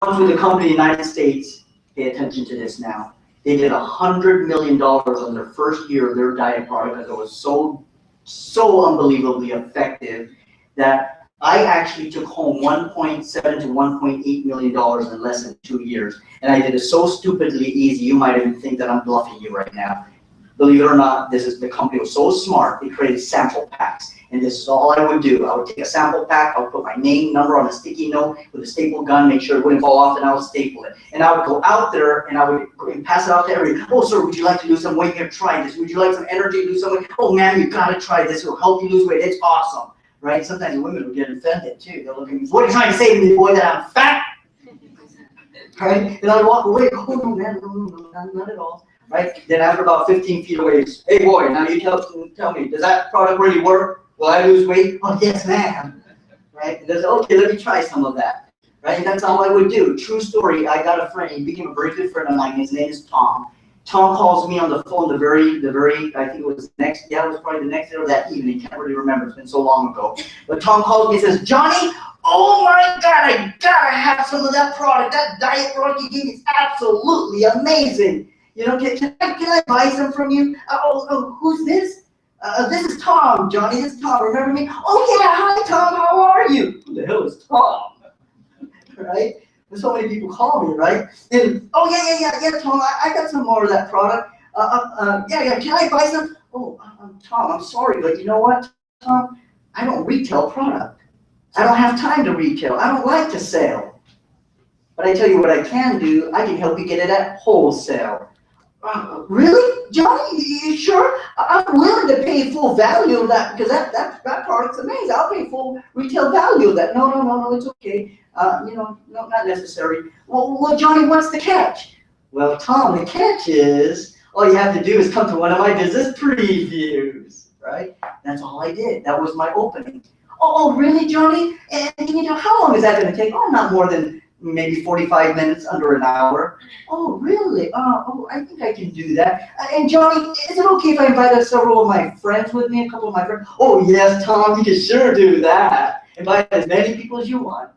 comes with a company in the United States. Pay attention to this now. They did $100 million on their first year of their diet product because it was so unbelievably effective that I actually took home $1.7 to $1.8 million in less than 2 years. And I did it so stupidly easy, you might even think that I'm bluffing you right now. Believe it or not, the company was so smart, they created sample packs. And this is all I would do. I would take a sample pack, I would put my name, number on a sticky note with a staple gun, make sure it wouldn't fall off, and I would staple it. And I would go out there and I would pass it out to everyone. Oh, sir, would you like to lose some weight? Here, try this. Would you like some energy to lose some weight? Oh, man, you gotta try this. It'll help you lose weight. It's awesome. Right? Sometimes women will get offended too. They'll look at me, what are you trying to say to me, boy, that I'm fat? Right? And I walk away, oh, no, man, no, not at all. Right? Then after about 15 feet away, hey boy, now you tell me, does that product really work? Will I lose weight? Oh, yes, ma'am. Right? And they say, okay, let me try some of that. Right? And that's all I would do. True story, I got a friend, he became a very good friend of mine, his name is Tom. Tom calls me on the phone the very, I think it was the next, yeah, it was probably the next day or that evening, can't really remember, it's been so long ago. But Tom calls me and says, Johnny, oh my God, I gotta have some of that product. That diet product you gave me is absolutely amazing. You know, can I buy some from you? Oh, who's this? This is Tom, Johnny, this is Tom, remember me? Oh yeah, hi Tom, how are you? Who the hell is Tom? Right? There's so many people call me, right? And, oh yeah, Tom, I got some more of that product. Yeah, can I buy some? Oh, Tom, I'm sorry, but you know what, Tom? I don't retail product. I don't have time to retail. I don't like to sell. But I tell you what I can do, I can help you get it at wholesale. Really? Johnny, you sure? I'm willing to pay full value of that because that product's amazing. I'll pay full retail value of that. No, it's okay. No, not necessary. Well, Johnny, what's the catch? Well, Tom, the catch is all you have to do is come to one of my business previews, right? That's all I did. That was my opening. Oh, really, Johnny? And how long is that going to take? Oh, not more than maybe 45 minutes, under an hour. Oh, really? Oh, I think I can do that. And Johnny, is it okay if I invite several of my friends with me, a couple of my friends? Oh, yes, Tom, you can sure do that. Invite as many people as you want.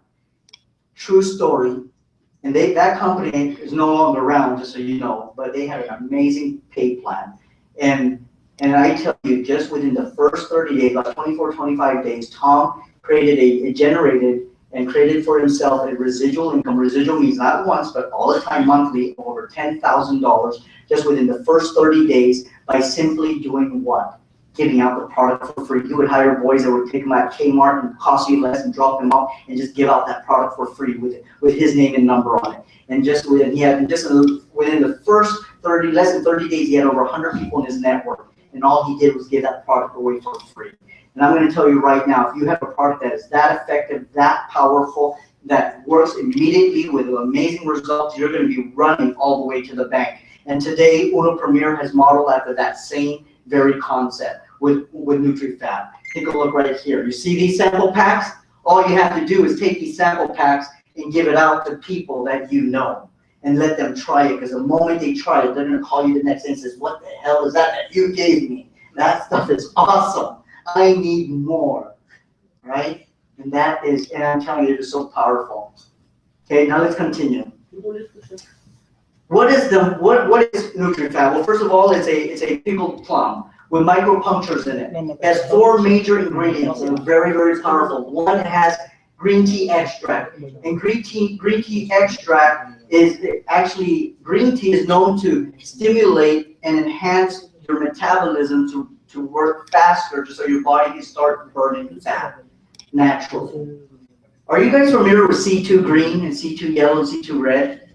True story. And that company is no longer around, just so you know, but they had an amazing pay plan. And I tell you, just within the first 30 days, about 24, 25 days, Tom created generated and created for himself a residual income. Residual means not once, but all the time, monthly, over $10,000 just within the first 30 days by simply doing what? Giving out the product for free. You would hire boys that would take them at Kmart and cost you less and drop them off and just give out that product for free with his name and number on it. And within the first less than 30 days, he had over 100 people in his network. And all he did was give that product away for free. And I'm going to tell you right now, if you have a product that is that effective, that powerful, that works immediately with amazing results, you're going to be running all the way to the bank. And today, Uno Premier has modeled after that same very concept with NutriFab. Take a look right here. You see these sample packs? All you have to do is take these sample packs and give it out to people that you know and let them try it, because the moment they try it, they're going to call you the next day and says, what the hell is that you gave me? That stuff is awesome. I need more, right? And I'm telling you, it is so powerful. Okay, now let's continue. What is NutriFab? Well, first of all, it's a pickled plum with micropunctures in it. It has 4 major ingredients and very, very powerful. One has green tea extract, and green tea extract is actually, green tea is known to stimulate and enhance your metabolism to work faster, just so your body can start burning fat naturally. Are you guys familiar with C2 green and C2 yellow and C2 red?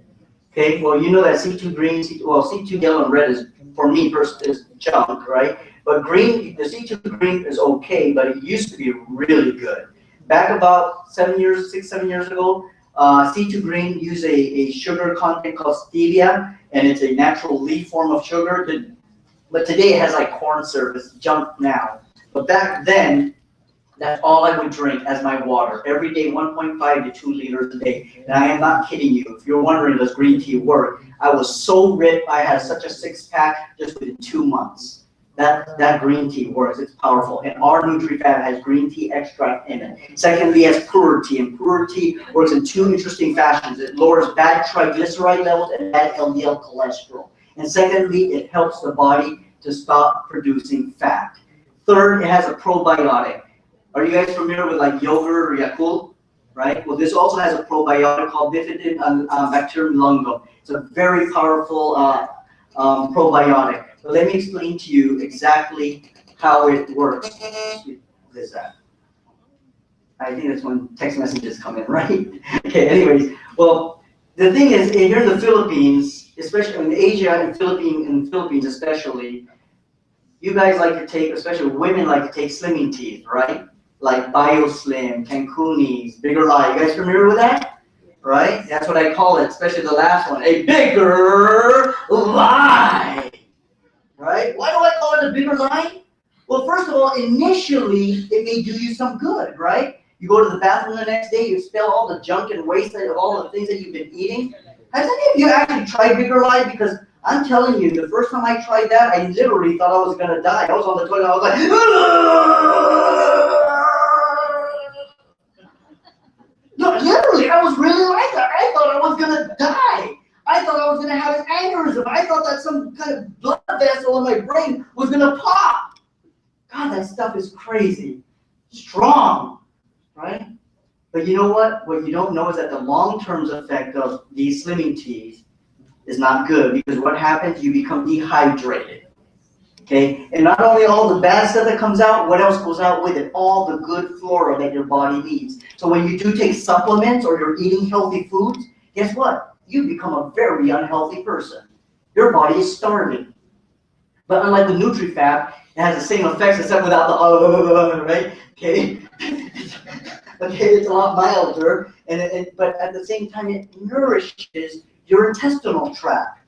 Okay, well, you know that C2 green, C2 yellow and red is, for me personally, is junk, right? But the C2 green is okay, but it used to be really good. Back about 6, 7 years ago, C2 green used a sugar content called stevia, and it's a natural leaf form of sugar. But today it has like corn syrup. It's junk now. But back then, that's all I would drink as my water. Every day, 1.5 to 2 liters a day. And I am not kidding you. If you're wondering, does green tea work? I was so ripped. I had such a 6-pack just within 2 months. That green tea works. It's powerful. And our NutriFab has green tea extract in it. Secondly, it has pu'er tea. And pu'er tea works in two interesting fashions. It lowers bad triglyceride levels and bad LDL cholesterol. And secondly, it helps the body to stop producing fat. Third, it has a probiotic. Are you guys familiar with like yogurt or Yakult? Right? Well, this also has a probiotic called Bifidobacterium longum. It's a very powerful probiotic. So let me explain to you exactly how it works. What is that? I think that's when text messages come in, right? Okay, anyways. Well, the thing is, here in the Philippines, especially in Asia and Philippines especially, you guys like to take, especially women like to take slimming teas, right? Like BioSlim, Cancunis, Bigger Lie. You guys familiar with that? Right? That's what I call it, especially the last one, a bigger lie. Right? Why do I call it a bigger lie? Well, first of all, initially, it may do you some good, right? You go to the bathroom the next day, you expel all the junk and waste of all the things that you've been eating. Has any of you actually tried Bigger Lie? Because I'm telling you, the first time I tried that, I literally thought I was going to die. I was on the toilet, I was like, no, literally, I was really like that. I thought I was going to die. I thought I was going to have an aneurysm. I thought that some kind of blood vessel in my brain was going to pop. God, that stuff is crazy. Strong, right? But you know what? What you don't know is that the long-term effect of these slimming teas is not good, because what happens? You become dehydrated. Okay? And not only all the bad stuff that comes out, what else goes out with it? All the good flora that your body needs. So when you do take supplements or you're eating healthy foods, guess what? You become a very unhealthy person. Your body is starving. But unlike the NutriFab, it has the same effects except without the right? Okay? Okay, it's a lot milder, but at the same time, it nourishes your intestinal tract.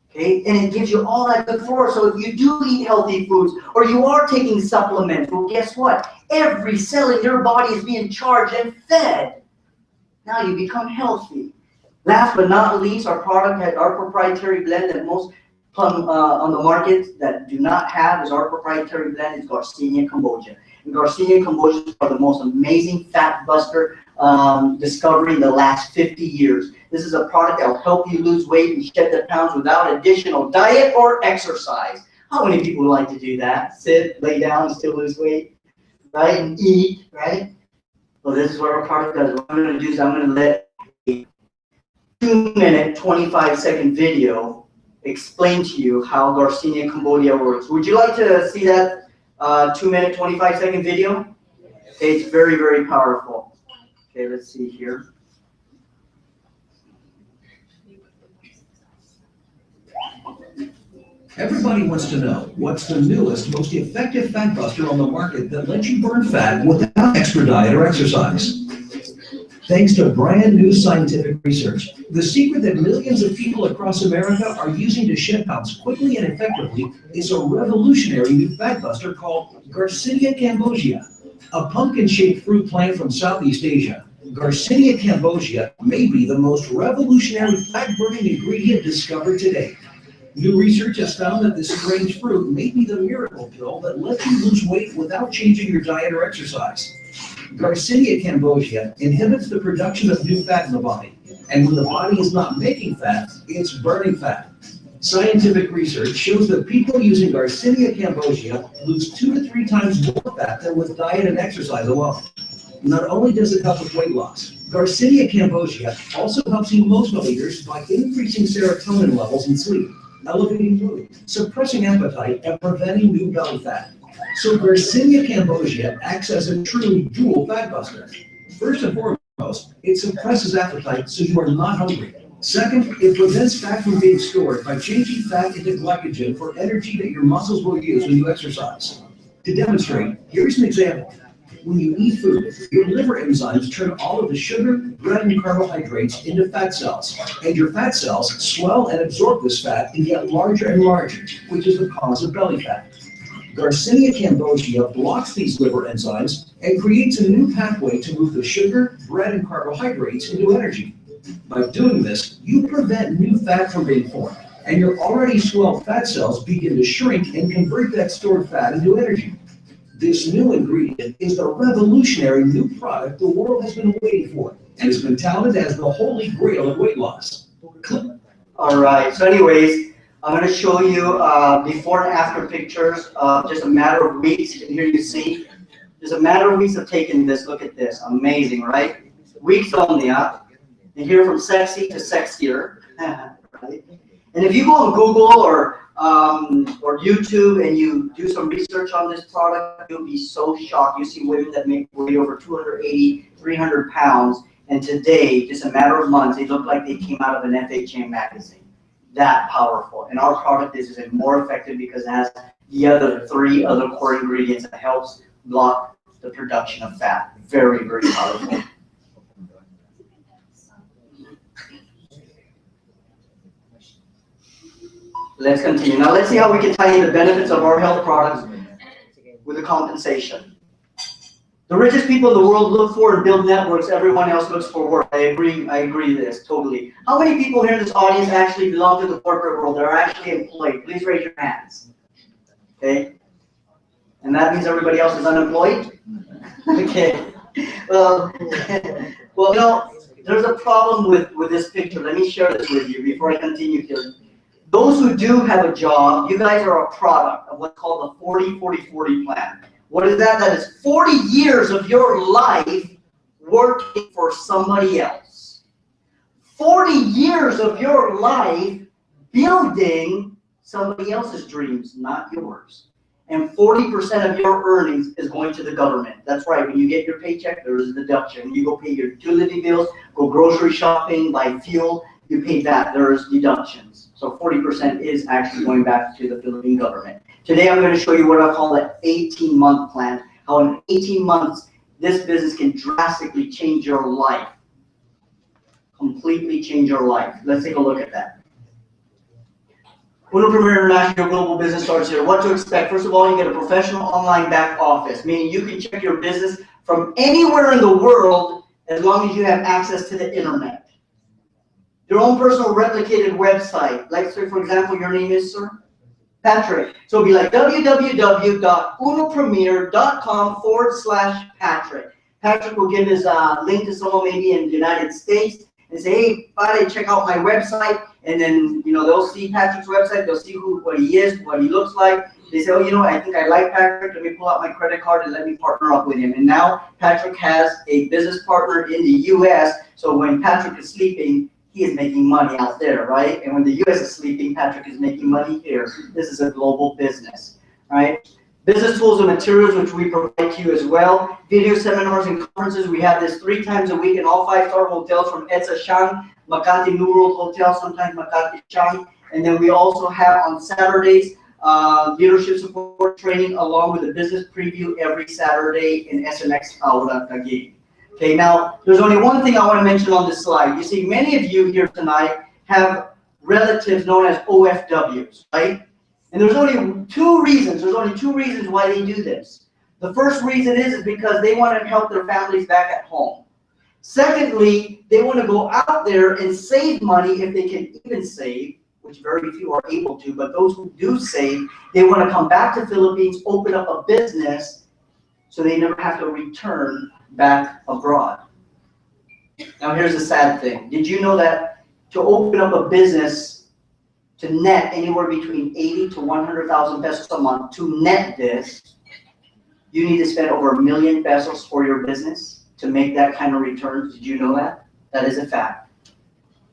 Okay? And it gives you all that good flora. So if you do eat healthy foods or you are taking supplements, well, guess what? Every cell in your body is being charged and fed. Now you become healthy. Last but not least, our product has our proprietary blend that most on the market that do not have is our proprietary blend is Garcinia Cambogia. And Garcinia Cambogia is the most amazing fat buster discovery in the last 50 years. This is a product that will help you lose weight and shed the pounds without additional diet or exercise. How many people like to do that? Sit, lay down, and still lose weight, right? And eat, right? Well, this is what our product does. What I'm going to do is I'm going to let a 2-minute, 25-second video explain to you how Garcinia Cambogia works. Would you like to see that 2-minute, 25-second video? Okay, it's very, very powerful. Okay, let's see here. Everybody wants to know what's the newest, most effective fat buster on the market that lets you burn fat without extra diet or exercise. Thanks to brand new scientific research, the secret that millions of people across America are using to shed pounds quickly and effectively is a revolutionary new fat buster called Garcinia Cambogia, a pumpkin-shaped fruit plant from Southeast Asia. Garcinia Cambogia may be the most revolutionary fat-burning ingredient discovered today. New research has found that this strange fruit may be the miracle pill that lets you lose weight without changing your diet or exercise. Garcinia Cambogia inhibits the production of new fat in the body, and when the body is not making fat, it's burning fat. Scientific research shows that people using Garcinia Cambogia lose 2 to 3 times more fat than with diet and exercise alone. Not only does it help with weight loss, Garcinia Cambogia also helps emotional eaters by increasing serotonin levels in sleep, elevating mood, suppressing appetite, and preventing new belly fat. So Garcinia Cambogia acts as a truly dual fat buster. First and foremost, it suppresses appetite so you are not hungry. Second, it prevents fat from being stored by changing fat into glycogen for energy that your muscles will use when you exercise. To demonstrate, here's an example. When you eat food, your liver enzymes turn all of the sugar, bread, and carbohydrates into fat cells, and your fat cells swell and absorb this fat and get larger and larger, which is the cause of belly fat. Garcinia Cambogia blocks these liver enzymes and creates a new pathway to move the sugar, bread, and carbohydrates into energy. By doing this, you prevent new fat from being formed, and your already swelled fat cells begin to shrink and convert that stored fat into energy. This new ingredient is the revolutionary new product the world has been waiting for, and has been touted as the holy grail of weight loss. All right, so anyways, I'm going to show you before and after pictures, just a matter of weeks. And here you see, just a matter of weeks of taking this. Look at this, amazing, right? Weeks only, huh? And here from sexy to sexier. Right? And if you go on Google or YouTube and you do some research on this product, you'll be so shocked. You see women that weigh over 280, 300 pounds, and today, just a matter of months, they look like they came out of an FHM magazine. That powerful. And our product is even more effective because it has the other 3 other core ingredients that helps block the production of fat. Very, very powerful. Let's continue. Now let's see how we can tie in the benefits of our health products with the compensation. The richest people in the world look for and build networks. Everyone else looks for work. I agree with this totally. How many people here in this audience actually belong to the corporate world? They're actually employed. Please raise your hands. Okay? And that means everybody else is unemployed? Okay. Well, you know, there's a problem with this picture. Let me share this with you before I continue here. Those who do have a job, you guys are a product of what's called the 40-40-40 plan. What is that? That is 40 years of your life working for somebody else. 40 years of your life building somebody else's dreams, not yours. And 40% of your earnings is going to the government. That's right. When you get your paycheck, there is a deduction. When you go pay your utility bills, go grocery shopping, buy fuel, you pay that. There is deductions. So 40% is actually going back to the Philippine government. Today I'm going to show you what I call an 18-month plan. How in 18 months, this business can drastically change your life. Completely change your life. Let's take a look at that. Uno Premier International Global Business starts here. What to expect? First of all, you get a professional online back office, meaning you can check your business from anywhere in the world as long as you have access to the internet. Your own personal replicated website. Like, say, for example, your name is, sir? Patrick. So it'll be like www.unopremier.com/Patrick. Patrick will give his link to someone maybe in the United States and say, hey, buddy, check out my website. And then, you know, they'll see Patrick's website. They'll see what he is, what he looks like. They say, oh, you know, I think I like Patrick. Let me pull out my credit card and let me partner up with him. And now Patrick has a business partner in the U.S. So when Patrick is sleeping, he is making money out there, right? And when the U.S. is sleeping, Patrick is making money here. This is a global business, right? Business tools and materials, which we provide to you as well. Video seminars and conferences. We have this 3 times a week in all 5-star hotels from EDSA Shang, Makati New World Hotel, sometimes Makati Shang. And then we also have on Saturdays, leadership support training along with a business preview every Saturday in SMX Aula Taguig. Okay, now there's only one thing I want to mention on this slide. You see, many of you here tonight have relatives known as OFWs, right? And there's only 2 reasons. There's only 2 reasons why they do this. The first reason is because they want to help their families back at home. Secondly, they want to go out there and save money if they can even save, which very few are able to, but those who do save, they want to come back to Philippines, open up a business so they never have to return back abroad. Now here's the sad thing. Did you know that to open up a business, to net anywhere between 80 to 100,000 pesos a month, to net this, you need to spend over 1 million pesos for your business to make that kind of return? Did you know that? That is a fact.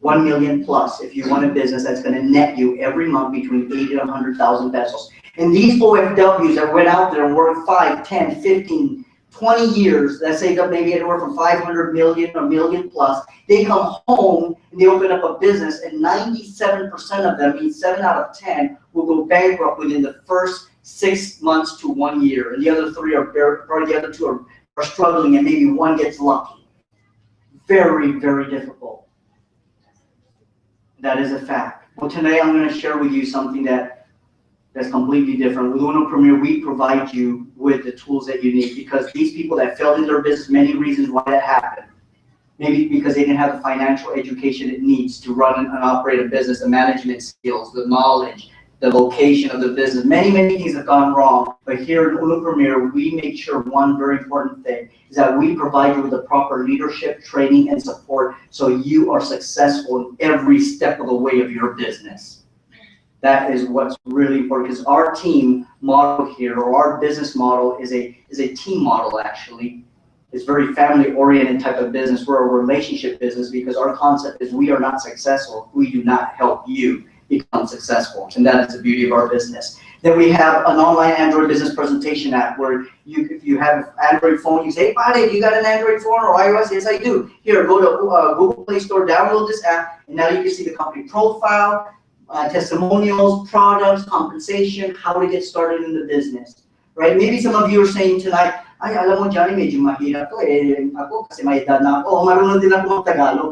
1 million plus if you want a business that's going to net you every month between 80 to 100,000 pesos. And these OFWs that went out there and worked 5, 10, 15, 20 years, that saved up maybe anywhere from 500 million or million plus, they come home and they open up a business, and 97% of them, means 7 out of 10, will go bankrupt within the first 6 months to 1 year. And the other 3 are, or the other 2 are struggling, and maybe 1 gets lucky. Very, very difficult. That is a fact. Well, today I'm going to share with you something that's completely different. With Uno Premier, we provide you with the tools that you need, because these people that failed in their business, many reasons why that happened. Maybe because they didn't have the financial education it needs to run and operate a business, the management skills, the knowledge, the location of the business. Many, many things have gone wrong. But here at Ulu Premier, we make sure one very important thing is that we provide you with the proper leadership, training, and support so you are successful in every step of the way of your business. That is what's really important, because our team model here, or our business model, is a team model actually. It's very family-oriented type of business. We're a relationship business because our concept is we are not successful. We do not help you become successful, and that is the beauty of our business. Then we have an online Android business presentation app where if you have an Android phone, you say, hey, buddy, you got an Android phone or iOS? Yes, I do. Here, go to Google Play Store, download this app, and now you can see the company profile, testimonials, products, compensation, how to get started in the business, right? Maybe some of you are saying tonight, ay, alam mo, Johnny, medyo mahirap to eh. Ako, kasi may edad na ako. Marunong din ako mag-Tagalog.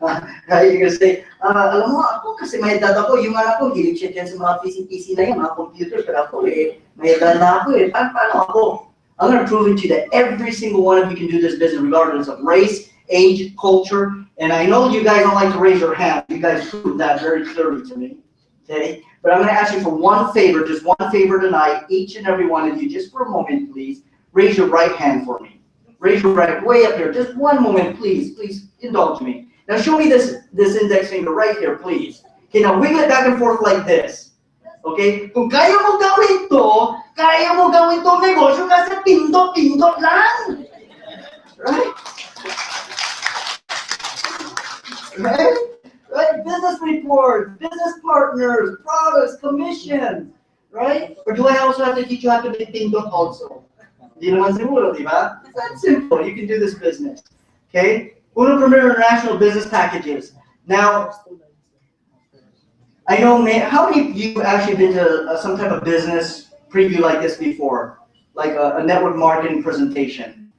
You're gonna say, alam mo, ako kasi may edad ako. Yung anak ko, hilig siya dyan sa mga PC na yan, mga computers. Pero ako eh, may edad na ako eh. Paano ako? I'm gonna prove it to you that every single one of you can do this business regardless of race, age, culture. And I know you guys don't like to raise your hand. You guys proved that very clearly to me. Okay? But I'm going to ask you for one favor, just one favor tonight, each and every one of you, just for a moment, please. Raise your right hand for me. Raise your right, way up here. Just one moment, please. Please indulge me. Now show me this index finger right here, please. Okay, now wiggle it back and forth like this. Okay? Kung kaya mo gawin to negosyo kasi pindot-pindot lang. Right? Right? Business reports, business partners, products, commissions, right? Or do I also have to teach you how to make pindot also? Di naman siguro, di ba? It's that simple. You can do this business. Okay? Ulu Premier International Business Packages. Now, I know, how many of you actually been to some type of business preview like this before? Like a network marketing presentation?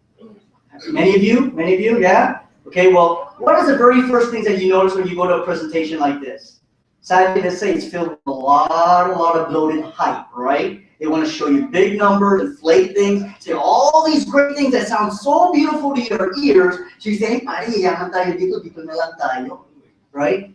Many of you, yeah? Okay, well, what is the very first things that you notice when you go to a presentation like this? Sadly to say, it's filled with a lot of bloated hype, right? They want to show you big numbers, inflate things, say all these great things that sound so beautiful to your ears. So you say, pare, yaman tayo dito na lang tayo, right?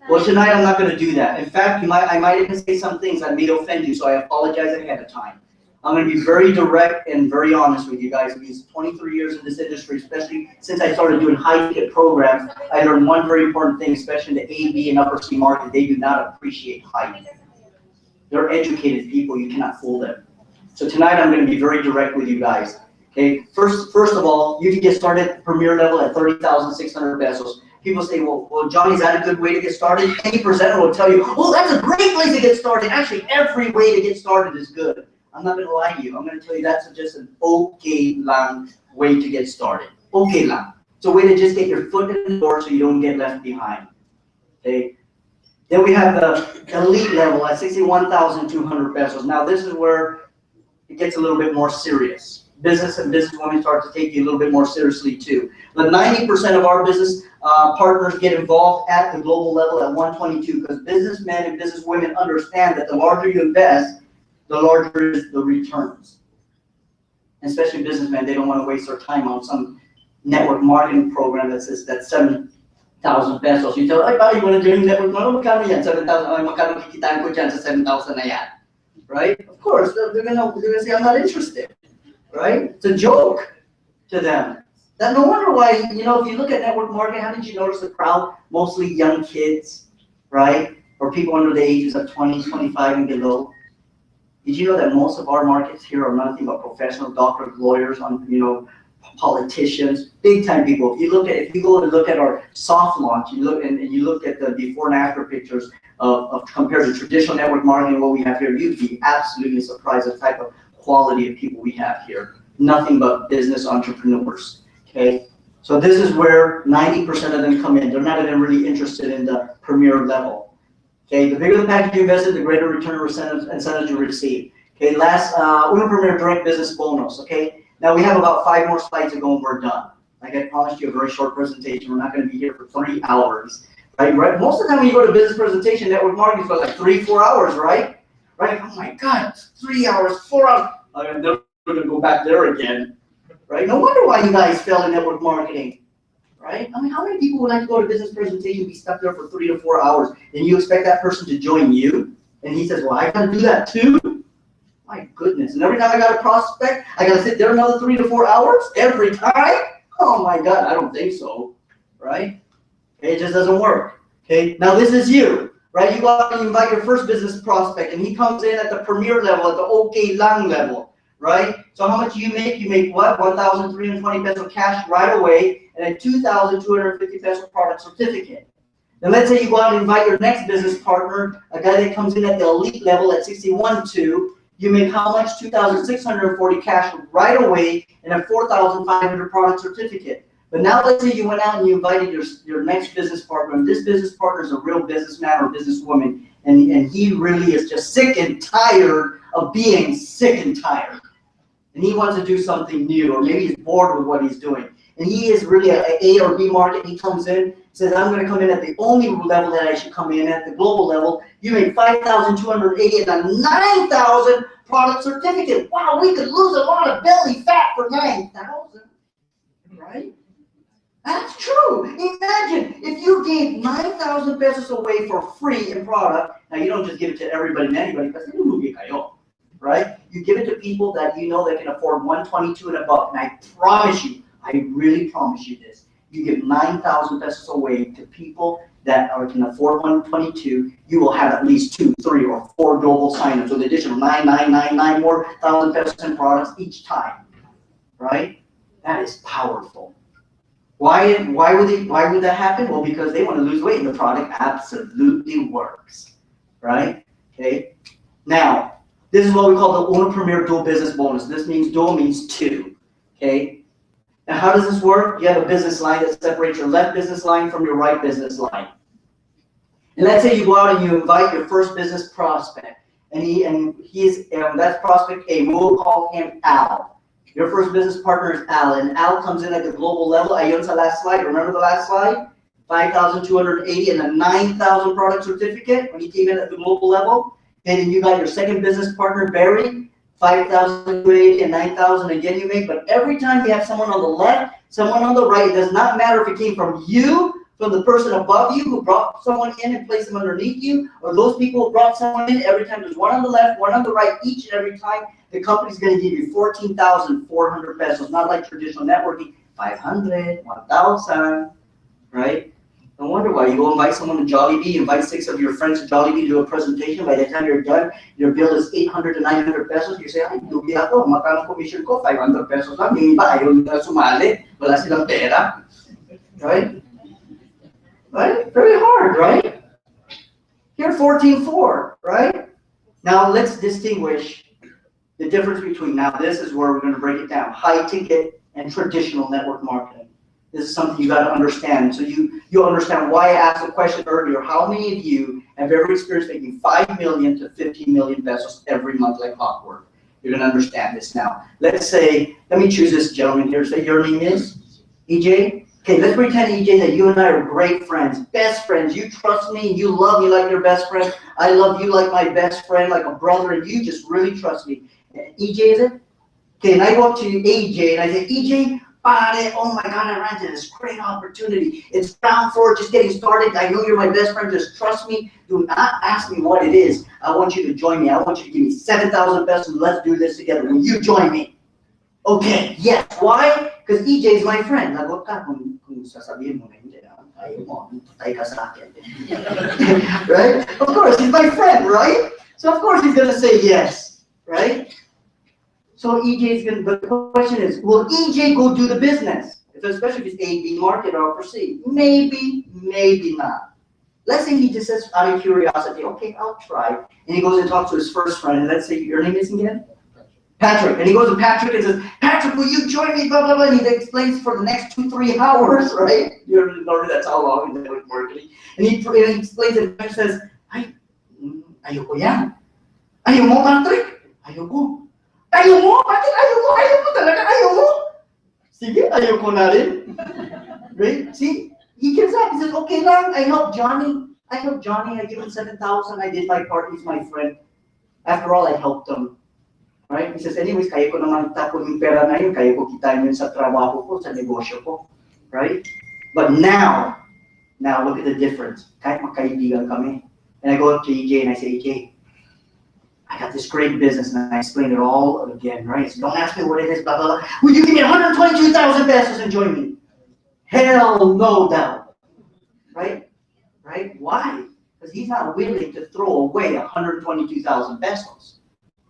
Well, tonight I'm not going to do that. In fact, I might even say some things that may offend you, so I apologize ahead of time. I'm going to be very direct and very honest with you guys. These 23 years in this industry, especially since I started doing high-ticket programs, I learned one very important thing, especially in the A, B, and upper C market. They do not appreciate hype. They're educated people. You cannot fool them. So tonight I'm going to be very direct with you guys. Okay. First of all, you can get started at Premier level at 30,600 pesos. People say, well, Johnny, is that a good way to get started? Any presenter will tell you, oh, that's a great place to get started. Actually, every way to get started is good. I'm not going to lie to you. I'm going to tell you that's just an okay lang way to get started. Okay lang. It's a way to just get your foot in the door so you don't get left behind. Okay. Then we have the elite level at 61,200 pesos. Now this is where it gets a little bit more serious. Business and businesswomen start to take you a little bit more seriously too. But 90% of our business partners get involved at the global level at 122 because businessmen and businesswomen understand that the larger you invest, the larger is the returns. And especially businessmen, they don't want to waste their time on some network marketing program that's 7,000 pesos. You tell, ay, ba, you want to join network marketing? Magkano yan? 7,000. Ay, magkano kikitain ko dyan sa 7,000 na yan? Right? Of course, they're gonna say, I'm not interested. Right? It's a joke to them. That no wonder why, you know, if you look at network marketing, how did you notice the crowd? Mostly young kids, right? Or people under the ages of 20, 25 and below. Did you know that most of our markets here are nothing but professional doctors, lawyers, politicians, big time people. If you go and look at our soft launch, you look at the before and after pictures of compared to traditional network marketing, what we have here, you'd be absolutely surprised at the type of quality of people we have here. Nothing but business entrepreneurs. Okay, so this is where 90% of them come in. They're not even really interested in the premier level. Okay, the bigger the package you invested, the greater return incentives you receive. Okay, last Uno Premier Direct Business Bonus. Okay, now we have about 5 more slides to go and we're done. Like I promised you, a very short presentation. We're not going to be here for 3 hours. Right? Most of the time when you go to business presentation, network marketing for like 3-4 hours, right? Right? Oh my God, 3 hours, 4 hours. I'm never going to go back there again. Right? No wonder why you guys fail in network marketing. right? I mean, how many people would like to go to business presentation, be stuck there for 3 to 4 hours, and you expect that person to join you? And he says, well, I gotta do that too? My goodness. And every time I got a prospect, I gotta sit there another 3 to 4 hours every time? Oh my God, I don't think so, right? Okay, it just doesn't work. Okay, now this is you, right? You go out and you invite your first business prospect, and he comes in at the premier level, at the okay lang level, right? So how much do you make? You make what? 1,320 peso cash right away, and a 2,250 peso product certificate. And let's say you go out and invite your next business partner, a guy that comes in at the elite level at 61.2. You make how much? 2,640 cash right away, and a 4,500 product certificate. But now let's say you went out and you invited your next business partner, and this business partner is a real businessman or businesswoman, and he really is just sick and tired of being sick and tired. And he wants to do something new, or maybe he's bored with what he's doing. And he is really an A or B market. He comes in, says, I'm going to come in at the only level that I should come in at, the global level. You make 5,280 and a 9,000 product certificate. Wow, we could lose a lot of belly fat for 9,000, right? That's true. Imagine if you gave 9,000 pesos away for free in product. Now, you don't just give it to everybody and anybody, because they don't get kayo, right? You give it to people that you know that can afford 122 and above. And I promise you, I really promise you this. You give 9,000 pesos away to people that can afford 122, you will have at least 2, 3, or 4 global signups with additional 9,999 more thousand pesos in products each time, right? That is powerful. Why would that happen? Well, because they want to lose weight, and the product absolutely works, right? Okay. Now, this is what we call the Uno Premier Dual Business Bonus. This means dual means 2. Okay. Now, how does this work? You have a business line that separates your left business line from your right business line. And let's say you go out and you invite your first business prospect, and that's prospect A. We'll call him Al. Your first business partner is Al, and Al comes in at the global level. Ayon sa last slide. Remember the last slide? 5,280 and a 9,000 product certificate when he came in at the global level. And then you got your second business partner, Barry, 5,280 and 9,000 again you make. But every time you have someone on the left, someone on the right, it does not matter if it came from you, from the person above you who brought someone in and placed them underneath you, or those people who brought someone in. Every time there's one on the left, one on the right, each and every time, the company's going to give you 14,400 pesos, not like traditional networking, 500, 1,000, right? No wonder why you go invite someone to Jollibee, invite 6 of your friends to Jollibee to do a presentation. By the time you're done, your bill is 800 to 900 pesos. You say, ay, lugi ako, magkano commission ko, 500 pesos lang. Yung iba, ayaw nila sumali, wala silang pera, right? Right? Very hard, right? Here, 14.4, right? Now, let's distinguish the difference between, now this is where we're going to break it down, high ticket and traditional network marketing. This is something you got to understand. So you'll understand why I asked the question earlier. How many of you have ever experienced making 5 million to 15 million pesos every month like clockwork? You're going to understand this now. Let's say, let me choose this gentleman here. Say your name is EJ. Okay, let's pretend, EJ, that you and I are great friends, best friends. You trust me, you love me like your best friend. I love you like my best friend, like a brother, and you just really trust me. EJ, is it? Okay, and I go up to AJ and I say, EJ, pare, oh my God, I ran into this great opportunity. It's ground floor, just getting started. I know you're my best friend, just trust me. Do not ask me what it is. I want you to join me. I want you to give me 7,000 pesos. Let's do this together. Will you join me? Okay, yes. Why? Because EJ is my friend. Lagot ka kung sasabihin mo na hindi. Ayaw mo, tay ka sa akin. Right? Of course, he's my friend, right? So of course he's going to say yes, right? So EJ is going to, but the question is, will EJ go do the business? Especially if it's A, B market or C. Maybe, maybe not. Let's say he just says out of curiosity, okay, I'll try. And he goes and talks to his first friend, and let's say your name is again? Patrick. And he goes to Patrick and says, Patrick, will you join me? Blah, blah, blah. And he explains for the next 2-3 hours, right? You remember that's how long he's been marketing. And he explains it and says, ay, ayoko yan. Ayaw mo, Patrick? Ayoko. Ayaw mo? Bakit ayaw mo? Ayaw mo talaga? Ayaw mo? Sige, ayaw ko na rin. Right? See? He gives up. He says, okay lang. I helped Johnny. I give him 7,000. I did my part. He's my friend. After all, I helped him. Right? He says, anyways, kaya ko naman tapon yung pera na yun. Kaya ko kitain yun sa trabaho ko, sa negosyo ko. Right? But now look at the difference. Kahit magkaibigan kami. And I go up to EJ and I say, EJ, I got this great business, and I explain it all again, right? So don't ask me what it is, blah, blah, blah. Will you give me 122,000 pesos and join me? Hell no doubt. Right? Right? Why? Because he's not willing to throw away 122,000 pesos.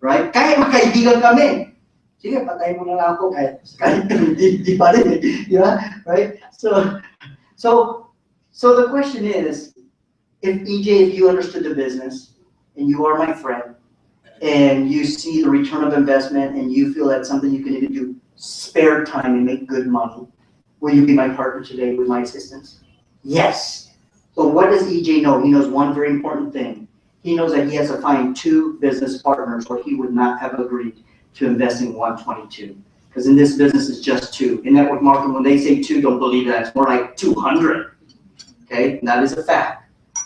Right? Kahit magkaibigan kami. Sige, patay mo na lang ako kahit di pa rin. Yeah? Right? So the question is, if EJ, if you understood the business, and you are my friend, and you see the return of investment, and you feel that's something you can even do spare time and make good money, will you be my partner today with my assistance? Yes. But what does EJ know? He knows one very important thing. He knows that he has to find 2 business partners, or he would not have agreed to investing 122. Because in this business, it's just 2. In network marketing, when they say 2, don't believe that. It's more like 200. Okay, and that is a fact.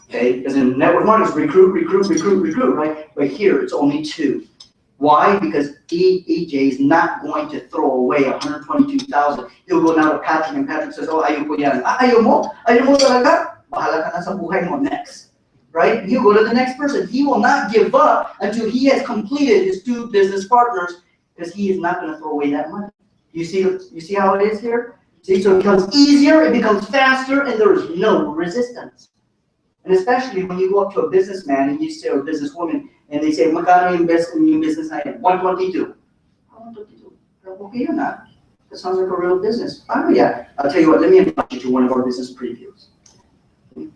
Okay, because in network marketing, recruit, right? But here, it's only 2. Why? Because EJ is not going to throw away 122,000. He'll go now to Patrick, and Patrick says, oh, ayaw ko yan. Ayaw mo? Ayaw mo talaga? Bahala ka na sa buhay mo next. Right? He'll go to the next person. He will not give up until he has completed his 2 business partners, because he is not going to throw away that money. You see how it is here? See, so it becomes easier, it becomes faster, and there is no resistance. And especially when you go up to a businessman and you say, or a businesswoman, and they say, magkano invest in your business na yan? 122. 122. Okay, you're not. That sounds like a real business. Oh yeah. I'll tell you what, let me invite you to one of our business previews.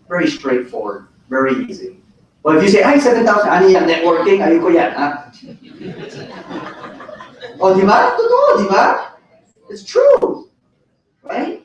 Very straightforward, very easy. Well, if you say, ay, 7,000, ano yan, networking, ayoko yan, ha? O, di ba? Totoo, di ba? It's true. Right?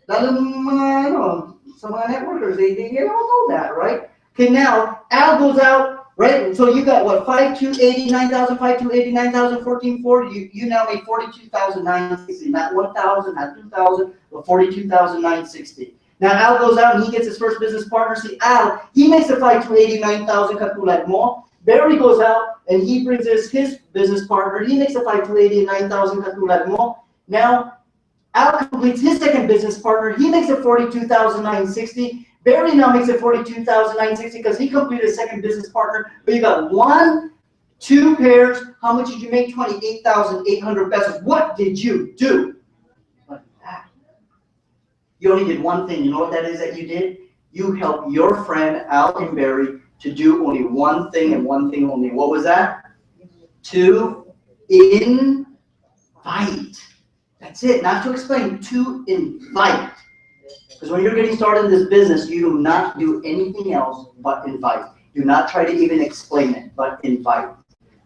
Lalo mga, some of the networkers, they all know that, right? Okay, now, Al goes out, right? So you got what, 5,289,000, 5,289,000, 14,400. You now make 42,960, not 1,000, not 2,000, but 42,960. Now Al goes out and he gets his first business partner. See, Al, he makes the 5,289,000 katulad mo. Barry goes out and he brings his business partner. He makes the 5,289,000 katulad mo. Now, Al completes his second business partner. He makes it 42,960. Barry now makes it 42,960 because he completed his second business partner. But you got 1, 2 pairs. How much did you make? 28,800 pesos. What did you do? Like that. You only did one thing. You know what that is that you did? You helped your friend Al and Barry to do only one thing and one thing only. What was that? To invite. That's it, not to explain, to invite. Because when you're getting started in this business, you do not do anything else but invite. Do not try to even explain it, but invite.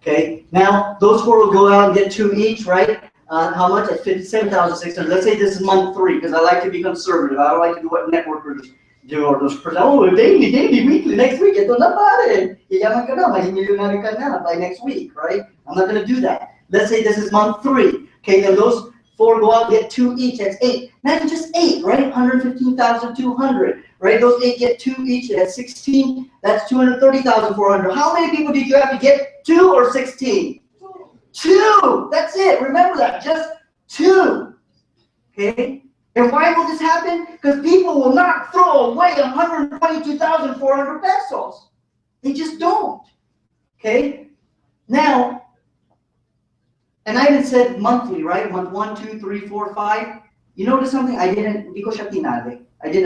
Okay, now those 4 will go out and get 2 each, right? How much? At 57,600. Let's say this is month 3, because I like to be conservative. I don't like to do what networkers do, or those person, oh, daily, weekly, next week, ito na pare. Yayaman ka na, mahimilyonaire ka na by next week, right? I'm not going to do that. Let's say this is month 3. Okay, then those 4 go out, get 2 each, that's 8. Not just 8, right? 115,200, right? Those 8 get 2 each, that's 16. That's 230,400. How many people did you have to get? 2 or 16? 2. That's it. Remember that. Just 2. Okay? And why will this happen? Because people will not throw away 122,400 pesos. They just don't. Okay? Now, and I even said monthly, right? Month 1, 2, 3, 4, 5. You notice something? I didn't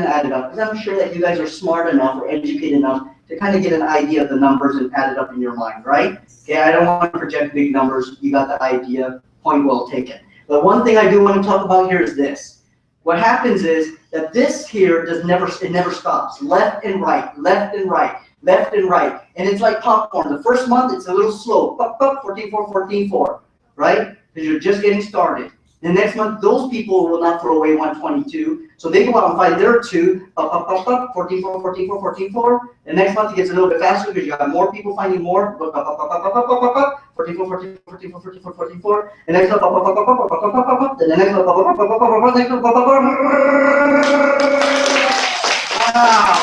add it up, because I'm sure that you guys are smart enough or educated enough to kind of get an idea of the numbers and add it up in your mind, right? Okay, I don't want to project big numbers. You got the idea. Point well taken. But one thing I do want to talk about here is this. What happens is that this here never stops. Left and right, left and right, left and right. And it's like popcorn. The first month, it's a little slow. 14.4, 14.4. Right? Because you're just getting started. The next month, those people will not throw away 122. So they go out and find their 2, 14.4, 14.4, 14.4. The next month, it gets a little bit faster because you have more people finding more. 14.4, 14.4, 14.4, 14.4, 14.4. The next one, then the next one, wow.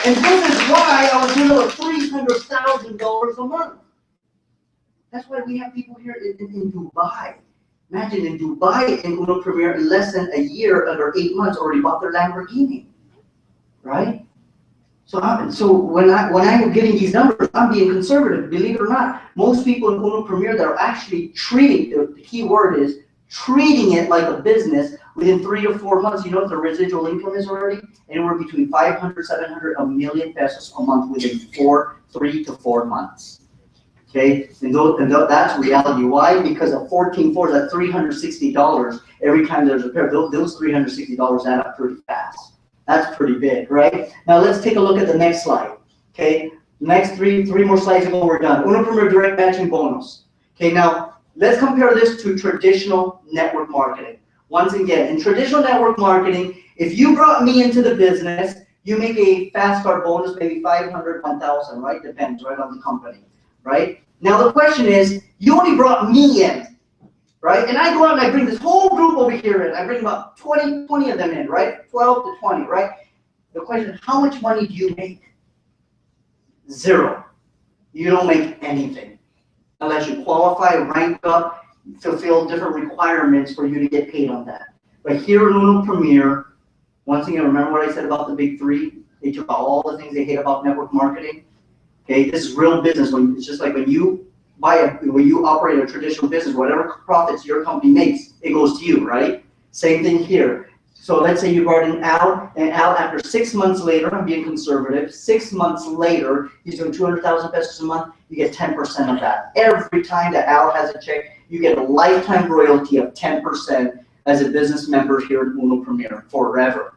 And this is why I was doing over $300,000 a month. That's why we have people here in Dubai. Imagine in Dubai, in Uno Premier, in less than a year, under 8 months, already bought their Lamborghini, right? So when I'm getting these numbers, I'm being conservative. Believe it or not, most people in Uno Premier that are actually treating, the key word is treating it like a business, within 3 to 4 months, you know what the residual income is already? Anywhere between 500, 700, a million pesos a month within 3 to 4 months. Okay, and that's reality. Why? Because a 14.4 is at $360 every time there's a pair. Those $360 add up pretty fast. That's pretty big, right? Now let's take a look at the next slide. Okay, next three more slides ago, we're done. Uno Premier direct matching bonus. Okay, now let's compare this to traditional network marketing. Once again, in traditional network marketing, if you brought me into the business, you make a fast start bonus, maybe 500, 1,000, right? Depends, right, on the company, right? Now the question is, you only brought me in, right? And I go out and I bring this whole group over here in. I bring about 20 of them in, right? 12 to 20, right? The question is, how much money do you make? Zero. You don't make anything unless you qualify, rank up, fulfill different requirements for you to get paid on that. But here in Uno Premier, once again, remember what I said about the big three? They took out all the things they hate about network marketing. Okay, this is real business. It's just like when you operate a traditional business, whatever profits your company makes, it goes to you, right? Same thing here. So let's say you brought in Al, and Al, after 6 months later, I'm being conservative, 6 months later, he's doing 200,000 pesos a month, you get 10% of that. Every time that Al has a check, you get a lifetime royalty of 10% as a business member here at Uno Premier, forever.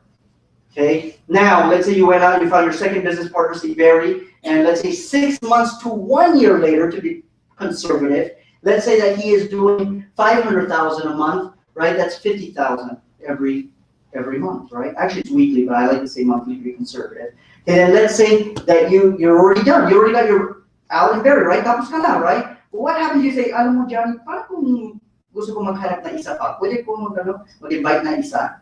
Okay, now let's say you went out, you found your second business partner, Steve Barry, and let's say 6 months to 1 year later, to be conservative, let's say that he is doing 500,000 a month, right? That's 50,000 every month, right? Actually, it's weekly, but I like to say monthly to be conservative. And then let's say that you're already done. You already got your Al and Barry, right? Tapos ka na, right? But what happens if you say, alam mo, Johnny, paano kung gusto ko maghanap na isa pa? Pwede ko mag-invite na isa?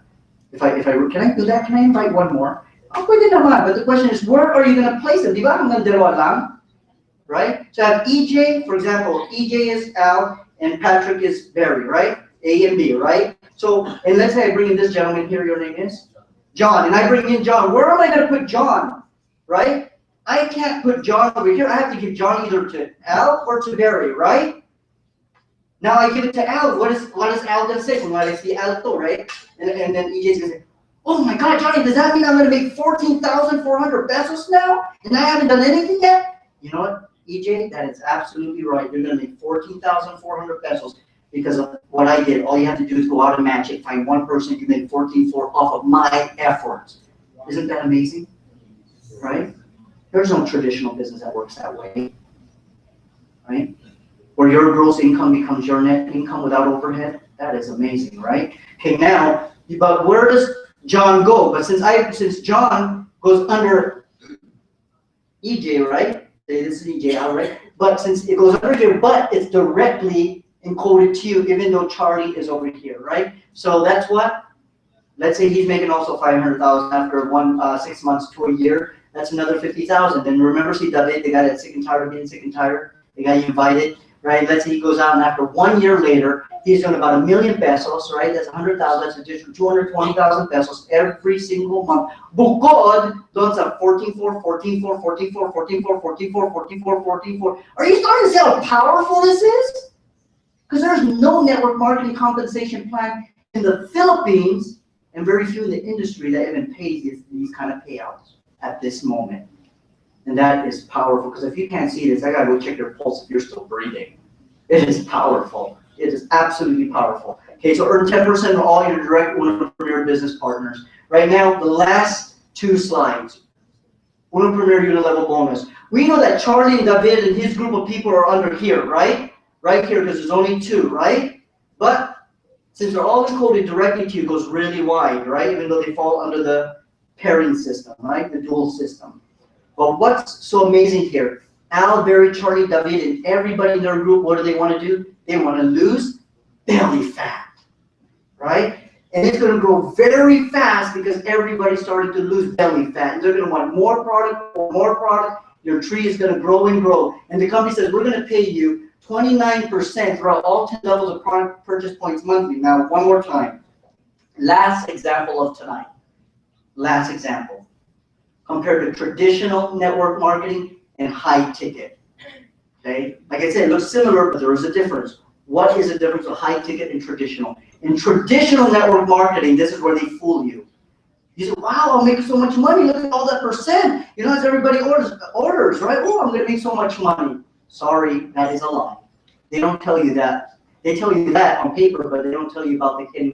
If I can I do that? Can I invite one more? Oh, pwede naman. But the question is, where are you going to place them? Di ba hanggang dalawa lang? Right? So I have EJ, for example, EJ is Al and Patrick is Barry, right? A and B, right? So, and let's say I bring in this gentleman here, your name is? John, and I bring in John. Where am I going to put John? Right? I can't put John over here. I have to give John either to Al or to Barry, right? Now I give it to Al. What is Al going to say? When I see Alto, right? And then EJ's going to say, oh my God, Johnny, does that mean I'm going to make 14,400 pesos now? And I haven't done anything yet? You know what, EJ, that is absolutely right. You're going to make 14,400 pesos because of what I did. All you have to do is go out and match it. Find one person, you make 14,400 off of my efforts. Isn't that amazing? Right? There's no traditional business that works that way. Right? Where your gross income becomes your net income without overhead. That is amazing, right? Okay, now, but where does John go? But since John goes under EJ, right? This is EJ, all right? But since it goes under here, but it's directly encoded to you, even though Charlie is over here, right? So that's what. Let's say he's making also 500,000 after 6 months to a year. That's another 50,000. Then remember, see David, the guy that's sick and tired of being sick and tired, the guy you invited, right? Let's say he goes out and after 1 year later, he's doing about 1 million pesos, right? That's 100,000. That's additional 220,000 pesos every single month. Bukod doon sa 14.4, 14.4, 14.4, 14.4, 14.4, 14.4, 14.4. Are you starting to see how powerful this is? Because there's no network marketing compensation plan in the Philippines, and very few in the industry that even pays these kind of payouts at this moment. And that is powerful, because if you can't see this, I gotta go check your pulse if you're still breathing. It is powerful. It is absolutely powerful. Okay, so earn 10% of all your direct Uno Premier business partners. Right now, the last 2 slides. Uno Premier unit level bonus. We know that Charlie and David and his group of people are under here, right? Right here, because there's only 2, right? But since they're all encoded directly to you, it goes really wide, right? Even though they fall under the pairing system, right? The dual system. But what's so amazing here? Al, Barry, Charlie, David, and everybody in their group, what do they want to do? They want to lose belly fat, right? And it's going to grow very fast because everybody's starting to lose belly fat. And they're going to want more product or more product. Your tree is going to grow and grow. And the company says, we're going to pay you 29% throughout all 10 levels of product purchase points monthly. Now, one more time. Last example of tonight. Last example. Compared to traditional network marketing and high ticket. Okay? Like I said, it looks similar, but there is a difference. What is the difference of high ticket and traditional? In traditional network marketing, this is where they fool you. You say, wow, I'll make so much money. Look at all that percent. You know, as everybody orders, right? Oh, I'm going to make so much money. Sorry, that is a lie. They don't tell you that. They tell you that on paper, but they don't tell you about the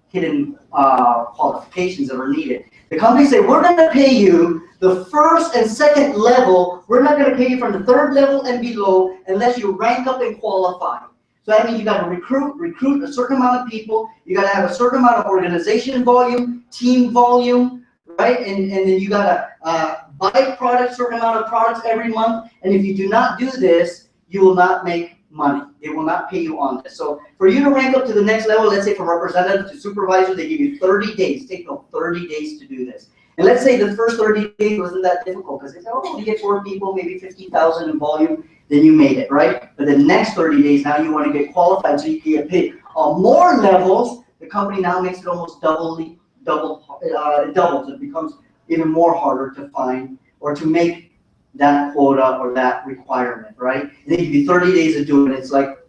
hidden qualifications that are needed. The companies say, we're going to pay you the first and second level. We're not going to pay you from the third level and below unless you rank up and qualify. So that means you got to recruit a certain amount of people. You got to have a certain amount of organization volume, team volume, right? And then you got to buy products, certain amount of products every month. And if you do not do this, you will not make money. They will not pay you on this. So for you to rank up to the next level, let's say from representative to supervisor, they give you 30 days. Take 30 days to do this. And let's say the first 30 days wasn't that difficult because they said, oh, you get 4 people, maybe 50,000 in volume, then you made it, right? But the next 30 days, now you want to get qualified so you can get paid. On more levels, the company now makes it almost doubles. It becomes even more harder to find or to make that quota or that requirement, right? And they give you 30 days to do it. It's like,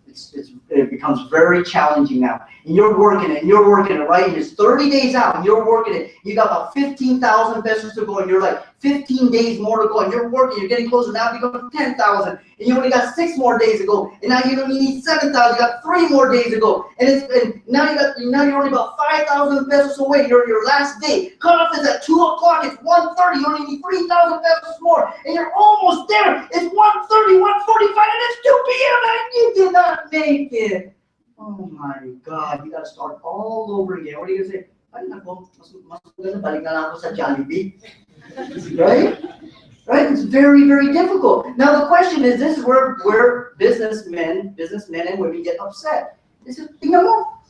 it becomes very challenging now. And you're working it, right? And it's 30 days out, and you're working it. You got about 15,000 pesos to go, and you're like 15 days more to go, and you're working, you're getting closer now, it becomes 10,000, and you only got 6 more days to go, and now you only need 7,000, you got 3 more days to go, and now you're only about 5,000 pesos away. Your last day. Cutoff is at 2 o'clock, it's 1:30, you only need 3,000 pesos more, and you're almost there. It's 1:30, 1:45, and it's 2 p.m. and you did not make it. Oh my God, you gotta start all over again. What are you gonna say? Ay, nako, mas balik na lang ako sa Jollibee. Right? Right? It's very, very difficult. Now the question is, this is where businessmen and women get upset. They say, tingnan mo.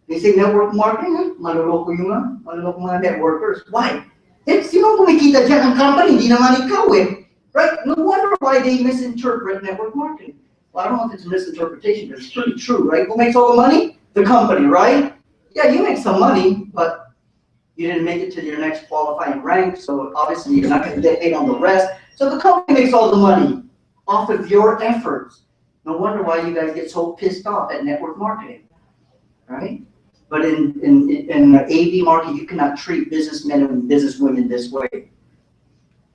They say network marketing, maluloko yung mga networkers. Why? Eh, sino kumikita dyan? Ang company, hindi naman ikaw eh. Right? No wonder why they misinterpret network marketing. Well, I don't know if it's a misinterpretation, but it's pretty true, right? Who makes all the money? The company, right? Yeah, you make some money, but you didn't make it to your next qualifying rank, so obviously you're not going to get paid on the rest. So the company makes all the money off of your efforts. No wonder why you guys get so pissed off at network marketing, right? But in the AV market, you cannot treat businessmen and businesswomen this way.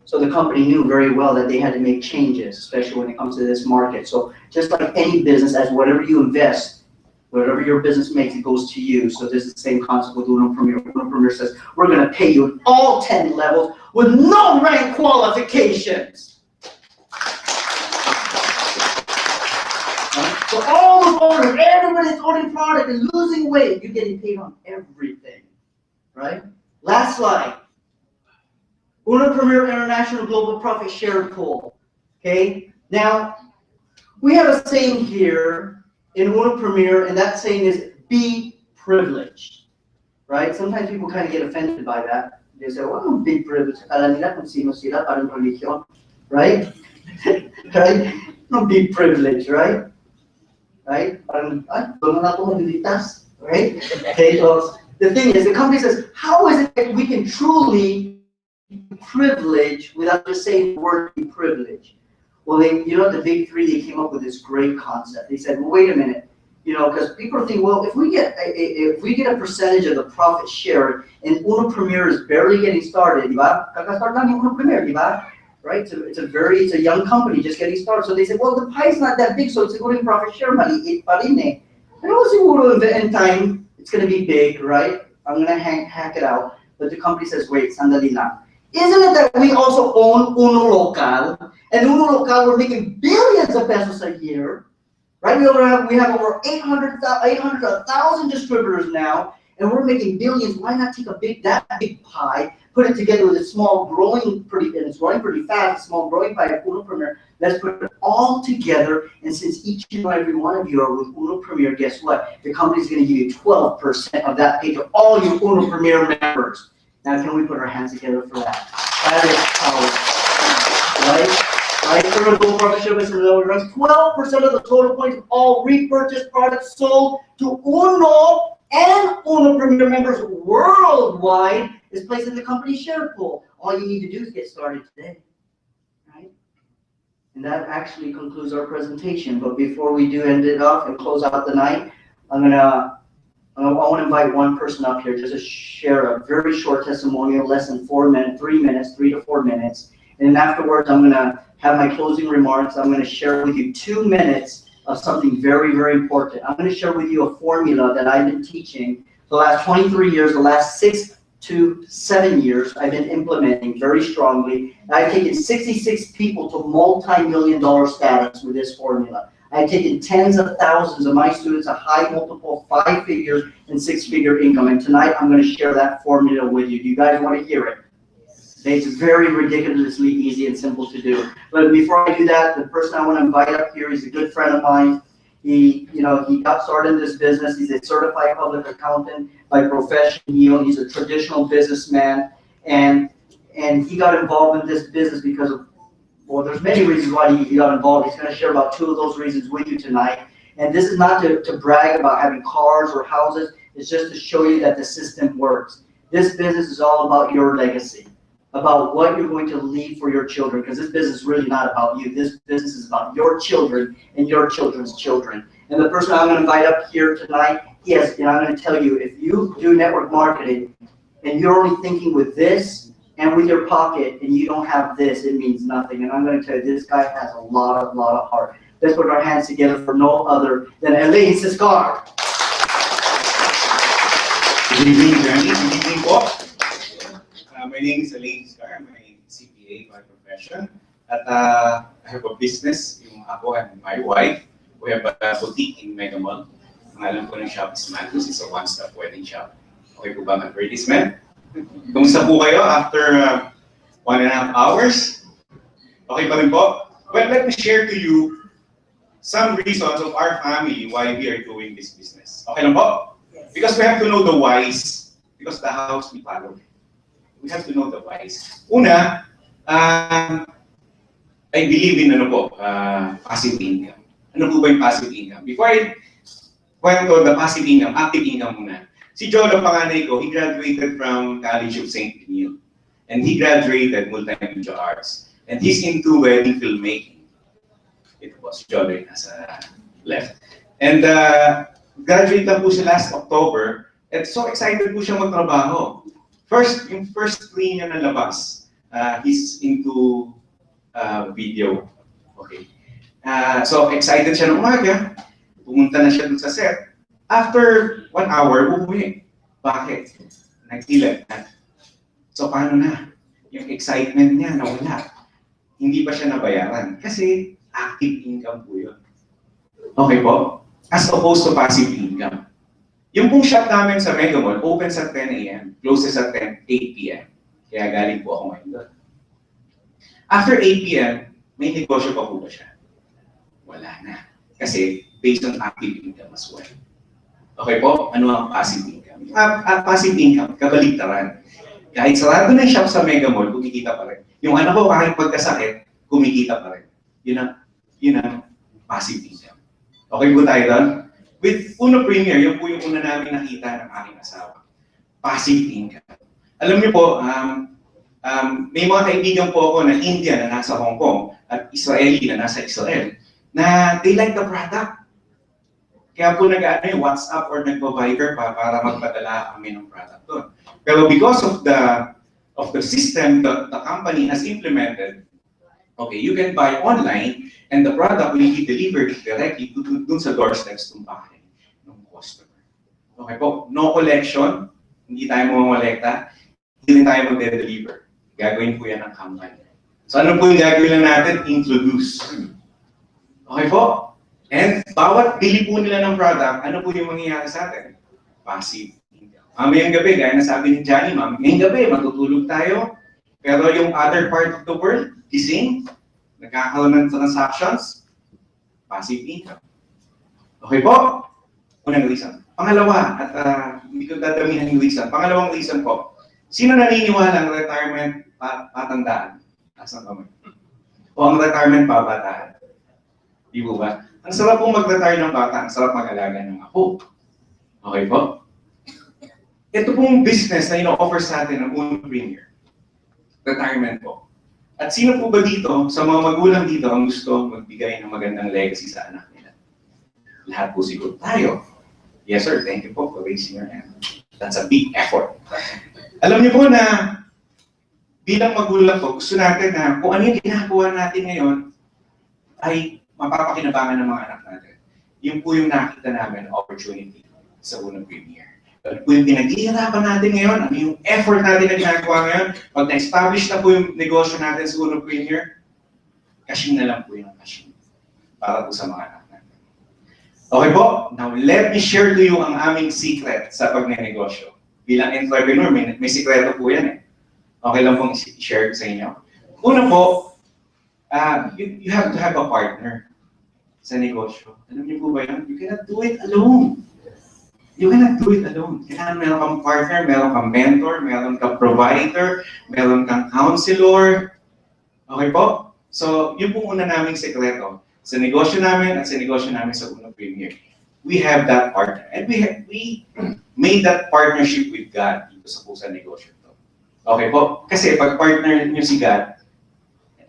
So the company knew very well that they had to make changes, especially when it comes to this market. So just like any business, as whatever you invest, whatever your business makes, it goes to you. So this is the same concept with Uno Premier. Uno Premier says, we're going to pay you at all 10 levels with no rank qualifications. So all the orders, everybody's ordering product and losing weight, you're getting paid on everything, right? Last slide. Uno Premier International Global Profit Share Pool. Okay, now we have a saying here in Uno Premier, and that saying is be privileged, right? Sometimes people kind of get offended by that. They say, well, I'm big privilege. Akala nila kung sino sila, parang religion, right? Right? I'm big privilege, right? Right? Parang, doon na ako malilitas, right? Okay, so the thing is, the company says, how is it that we can truly privilege without just saying the word privilege? Well, you know, the big three, they came up with this great concept. They said, well, wait a minute, you know, because people think, well, if we get a percentage of the profit share, and Uno Premier is barely getting started, diba? Kakastart lang yung Uno Premier, diba? Right? It's a young company just getting started. So they said, well, the pie's not that big, so it's a good profit share, maliit pa rin eh. And siguro in time, it's going to be big, right? I'm going to hack it out. But the company says, wait, sandali lang. Isn't it that we also own Uno Local? And Uno Local, we're making billions of pesos a year, right? We have over 800 to 1,000 distributors now, and we're making billions. Why not take that big pie, put it together with a small growing and it's growing pretty fast, a small growing pie of Uno Premier. Let's put it all together, and since each and every one of you are with Uno Premier, guess what? The company's going to give you 12% of that pay to all you Uno Premier members. Now, can we put our hands together for that? That is power, right? Right, third goal professional business runs 12% of the total points of all repurchased products sold to Uno and Uno Premier members worldwide is placed in the company share pool. All you need to do is get started today, right? And that actually concludes our presentation. But before we do end it off and close out the night, I want to invite one person up here just to share a very short testimonial, less than 4 minutes, 3 minutes, 3 to 4 minutes. And then afterwards, I'm going to have my closing remarks. I'm going to share with you 2 minutes of something very, very important. I'm going to share with you a formula that I've been teaching the last 23 years, the last 6 to 7 years, I've been implementing very strongly. I've taken 66 people to multi-million-dollar status with this formula. I've taken tens of thousands of my students a high multiple 5-figure and 6-figure income. And tonight, I'm going to share that formula with you. Do you guys want to hear it? It's very ridiculously easy and simple to do. But before I do that, the person I want to invite up here is a good friend of mine. He got started in this business. He's a certified public accountant by profession. He's a traditional businessman, and he got involved in this business because of, well, there's many reasons why he got involved. He's going to share about 2 of those reasons with you tonight. And this is not to brag about having cars or houses. It's just to show you that the system works. This business is all about your legacy, about what you're going to leave for your children, because this business is really not about you. This business is about your children and your children's children. And the person I'm going to invite up here tonight, I'm going to tell you, if you do network marketing and you're only thinking with this and with your pocket and you don't have this, it means nothing. And I'm going to tell you, this guy has a lot of heart. Let's put our hands together for no other than Elaine Siscar. Good evening, Johnny. Good evening po. My name is Elaine Siscar. I'm a CPA by profession. At I have a business, yung ako and my wife. We have a boutique in Mega Mall. Ang alam ko ng shop is Mantus. It's a one-stop wedding shop. Okay po ba ang advertisement? Kumusta po kayo after 1.5 hours? Okay pa rin po? Well, let me share to you some reasons of our family why we are doing this business. Okay lang po? Because we have to know the whys. Because the house we follow. We have to know the whys. Una, I believe in passive income. Ano po ba yung passive income? Before I kwento the passive income, active income muna. Si Jolo, panganay ko, he graduated from College of St. Camille. And he graduated multimedia arts. And he's into wedding filmmaking. Ito po, si Jolo yung nasa left. And graduate lang po siya last October. At so excited po siya magtrabaho. Yung first screen niya na labas, he's into video. Okay. So excited siya ng umaga, pumunta na siya dun sa set. After 1 hour, umuwi. Bakit? Nag-ilag na. So paano na? Yung excitement niya nawala. Hindi pa siya nabayaran. Kasi active income po yun. Okay po? As opposed to passive income. Yung pong shop namin sa Mega Mall, opens at 10 a.m., closes at 8 p.m. Kaya galing po ako ngayon doon. After 8 p.m., may negosyo pa po ba siya? Wala na. Kasi based on active income as well. Okay po? Ano ang passive income? Passive income, kabaligtaran. Kahit sarado na yung shop sa Mega Mall, kumikita pa rin. Yung anak ko kahit pagkasakit, kumikita pa rin. Yun ang passive income. Okay po tayo doon? With Uno Premier, yun po yung una namin nakita ng aking asawa. Passive income. Alam niyo po, may mga kaibigan po ako na Indian na nasa Hong Kong at Israeli na nasa Israel na they like the product. Kaya po nag-ano yung WhatsApp or nagpa-Viber pa para magpadala kami ng product doon. Pero because of the system that the company has implemented, okay, you can buy online and the product will be delivered directly dun sa doorsteps ng bahay ng customer. Okay po, no collection, hindi tayo mamamolekta, hindi rin tayo magde-deliver. Gagawin po yan ng company. So ano po yung gagawin lang natin? Introduce. Okay po? And bawat bili po nila ng product, ano po yung mangyayari sa atin? Passive income. Mamayang gabi, gaya na sabi ni Johnny, mamayang gabi, matutulog tayo. Pero yung other part of the world, gising, nagkakaroon ng transactions, passive income. Okay po? Unang reason. Pangalawa, at hindi ko dadamihan yung reason. Pangalawang reason po, sino naniniwala ng retirement patandaan? Asan kami? O ang retirement babatahan? Di po ba? Ang sarap pong mag-retire ng bata, ang sarap mag-alaga ng apo. Okay po? Ito pong business na ino-offer sa atin ng Uno Premier. Retirement po. At sino po ba dito, sa mga magulang dito, ang gusto magbigay ng magandang legacy sa anak nila? Lahat po siguro tayo. Yes sir, thank you po for raising your hand. That's a big effort. Alam niyo po na bilang magulang po, gusto natin na kung ano yung ginagawa natin ngayon ay mapapakinabangan ng mga anak natin. Yun po yung nakita namin opportunity sa Uno Premier. Kung yung pinaghihirapan natin ngayon, ano yung effort natin na ginagawa ngayon, pag na-establish na po yung negosyo natin sa Uno Premier, cashin na lang po yung cashin para po sa mga anak natin. Okay po, now let me share to you ang aming secret sa pagnenegosyo. Bilang entrepreneur, may sikreto po yan eh. Okay lang pong i-share sa inyo. Una po, you have to have a partner sa negosyo. Alam niyo po ba yan? You cannot do it alone. You cannot do it alone. Kailangan meron kang partner, meron kang mentor, meron kang provider, meron kang counselor. Okay po? So, yun po una naming sekreto. Sa negosyo namin at sa negosyo namin sa Uno Premier. We have that partner. And we made that partnership with God dito sa pusa negosyo to. Okay po? Kasi pag partner niyo si God,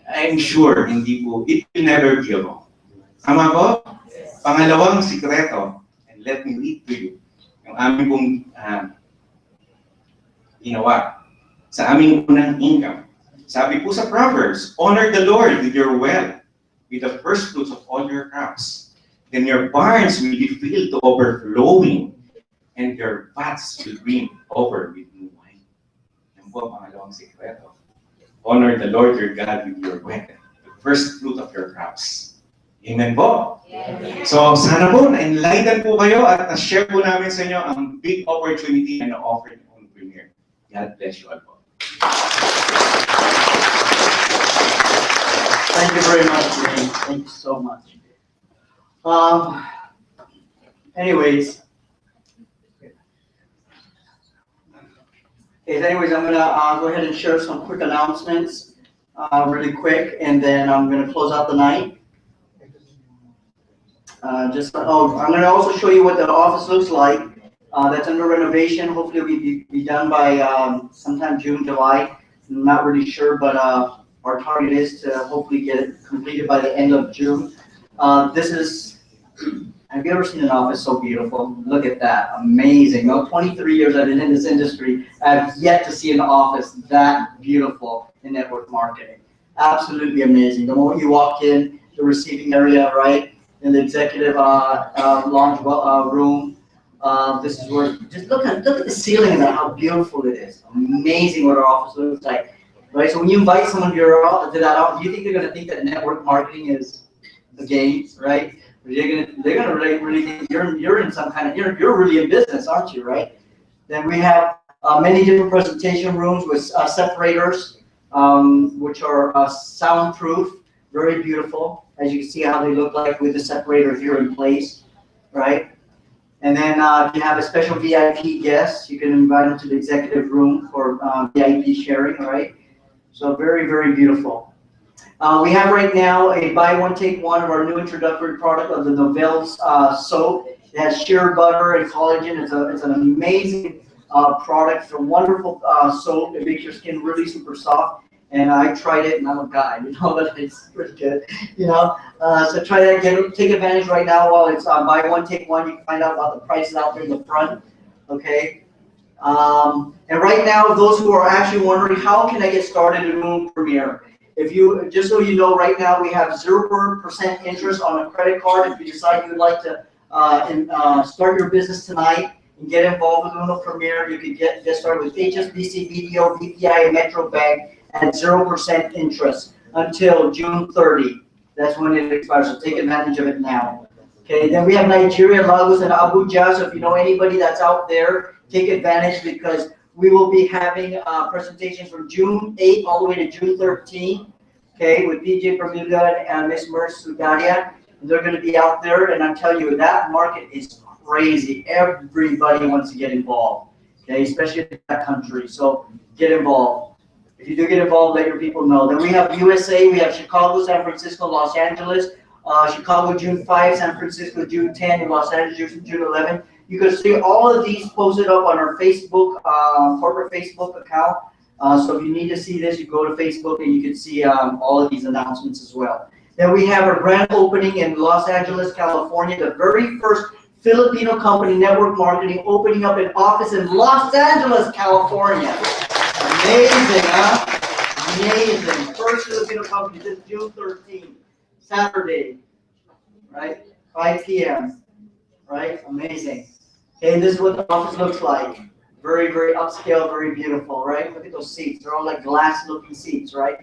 I'm sure hindi po, it will never be alone. Tama po? Pangalawang sikreto, and let me read to you, yung aming pong ginawa sa aming unang income. Sabi po sa Proverbs, honor the Lord with your wealth, with the first fruits of all your crops. Then your barns will be filled to overflowing, and your vats will brim over with new wine. Yan po ang pangalawang sikreto. Honor the Lord your God with your wealth, the first fruit of your crops. Amen po? Yes. So, sana po, na-enlighten po kayo at na-share po namin sa inyo ang big opportunity na na-offer ng Uno Premier. God bless you all po. Thank you very much, Ray. Thank you so much. Anyways, I'm gonna go ahead and share some quick announcements, really quick, and then I'm gonna close out the night. I'm gonna also show you what the office looks like. That's under renovation. Hopefully, it'll be done by sometime June, July. I'm not really sure, but our target is to hopefully get it completed by the end of June. Have you ever seen an office so beautiful? Look at that, amazing. 23 years I've been in this industry, I've yet to see an office that beautiful in network marketing. Absolutely amazing. The moment you walk in, the receiving area, right, in the executive lounge room, this is where, just look at the ceiling and how beautiful it is. Amazing what our office looks like. Right, so when you invite someone to that office, do you think they're going to think that network marketing is a game, right? They're gonna really think you're in some kind of you're really in business, aren't you, right? Then we have many different presentation rooms with separators, which are soundproof, very beautiful. As you can see how they look like with the separator here in place, right? And then if you have a special VIP guest, you can invite them to the executive room for VIP sharing, right? So very, very beautiful. We have right now a buy one, take one of our new introductory product of the Novell's soap. It has shea butter and collagen. It's an amazing product. It's a wonderful soap. It makes your skin really super soft. And I tried it, and I'm a guy, but it's pretty good, So try that. Take advantage right now while it's buy one, take one. You can find out about the prices out there in the front, okay? And right now, those who are actually wondering, how can I get started in Uno Premier? Just so you know, right now we have 0% interest on a credit card. If you decide you would like to start your business tonight and get involved with Uno Premier, you can get started with HSBC, BDO, BPI, and Metro Bank at 0% interest until June 30. That's when it expires, so take advantage of it now. Okay, then we have Nigeria, Lagos, and Abuja. So if you know anybody that's out there, take advantage because we will be having presentations from June 8th all the way to June 13th, okay, with DJ Bermuda and Miss Merce Sugaria. They're going to be out there, and I'm telling you, that market is crazy. Everybody wants to get involved, okay, especially in that country. So get involved. If you do get involved, let your people know. Then we have USA, we have Chicago, San Francisco, Los Angeles. Chicago, June 5, San Francisco, June 10, and Los Angeles, June 11. You can see all of these posted up on our Facebook, corporate Facebook account. So if you need to see this, you go to Facebook and you can see all of these announcements as well. Then we have a grand opening in Los Angeles, California, the very first Filipino company, network marketing, opening up an office in Los Angeles, California. Amazing, huh? Amazing. First Filipino company, this is June 13th, Saturday, right? 5 p.m., right? Amazing. Okay, this is what the office looks like. Very, very upscale, very beautiful, right? Look at those seats. They're all like glass-looking seats, right?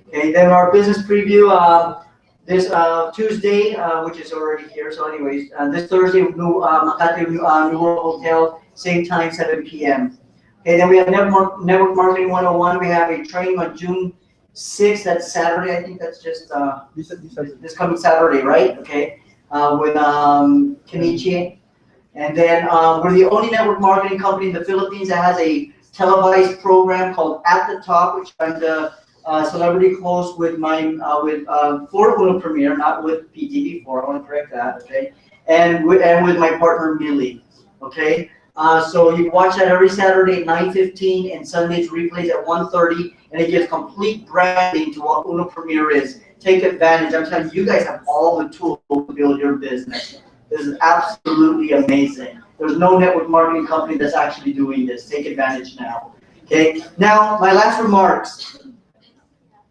Okay, then our business preview this Tuesday, which is already here. So anyways, this Thursday, Makati New World Hotel, same time, 7 p.m. Okay, then we have Network Marketing 101. We have a training on June 6th. That's Saturday. I think that's just this coming Saturday, right? Okay, with Kenichi. And then we're the only network marketing company in the Philippines that has a televised program called At the Top, which I'm the celebrity host with for Uno Premiere, not with PTV4. I want to correct that, okay? And with my partner Millie, okay? So you can watch that every Saturday at 9:15 and Sundays replays at 1:30, and it gives complete branding to what Uno Premiere is. Take advantage. I'm telling you, you guys have all the tools to build your business. This is absolutely amazing. There's no network marketing company that's actually doing this. Take advantage now. Okay. Now, my last remarks.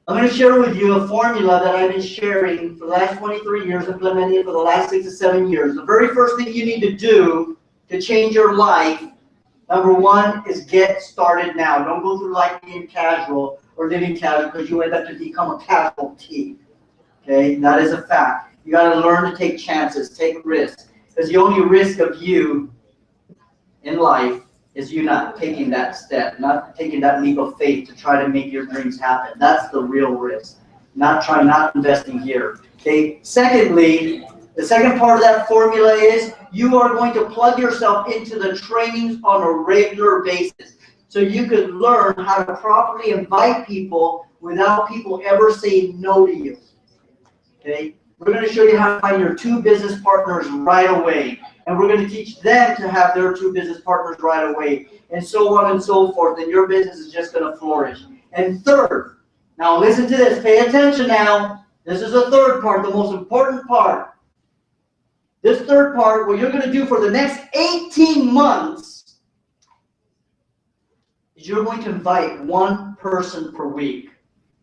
I'm going to share with you a formula that I've been sharing for the last 23 years, implementing it for the last 6 to 7 years. The very first thing you need to do to change your life, number one, is get started now. Don't go through life being casual or living casual because you end up to become a casualty. Okay, that is a fact. You got to learn to take chances, take risks. Because the only risk of you in life is you not taking that step, not taking that leap of faith to try to make your dreams happen. That's the real risk. Not investing here. Okay. Secondly, the second part of that formula is you are going to plug yourself into the trainings on a regular basis. So you could learn how to properly invite people without people ever saying no to you. Okay. We're going to show you how to find your 2 business partners right away. And we're going to teach them to have their 2 business partners right away. And so on and so forth. And your business is just going to flourish. And third, now listen to this. Pay attention now. This is the third part, the most important part. This third part, what you're going to do for the next 18 months is you're going to invite 1 person per week.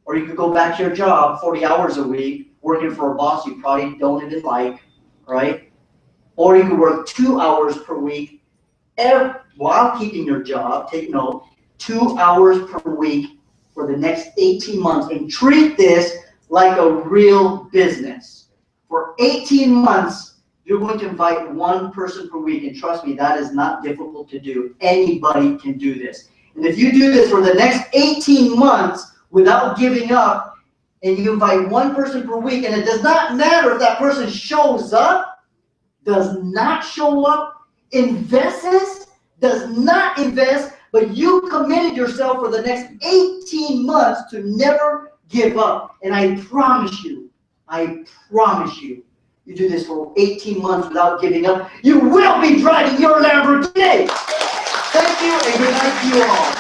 Or you could go back to your job 40 hours a week, working for a boss you probably don't even like, right? Or you could work 2 hours per week while keeping your job. Take note, 2 hours per week for the next 18 months. And treat this like a real business. For 18 months, you're going to invite 1 person per week. And trust me, that is not difficult to do. Anybody can do this. And if you do this for the next 18 months without giving up, and you invite 1 person per week, and it does not matter if that person shows up, does not show up, invests, does not invest, but you committed yourself for the next 18 months to never give up. And I promise you, you do this for 18 months without giving up, you will be driving your Lamborghini. Thank you, and good night to you all.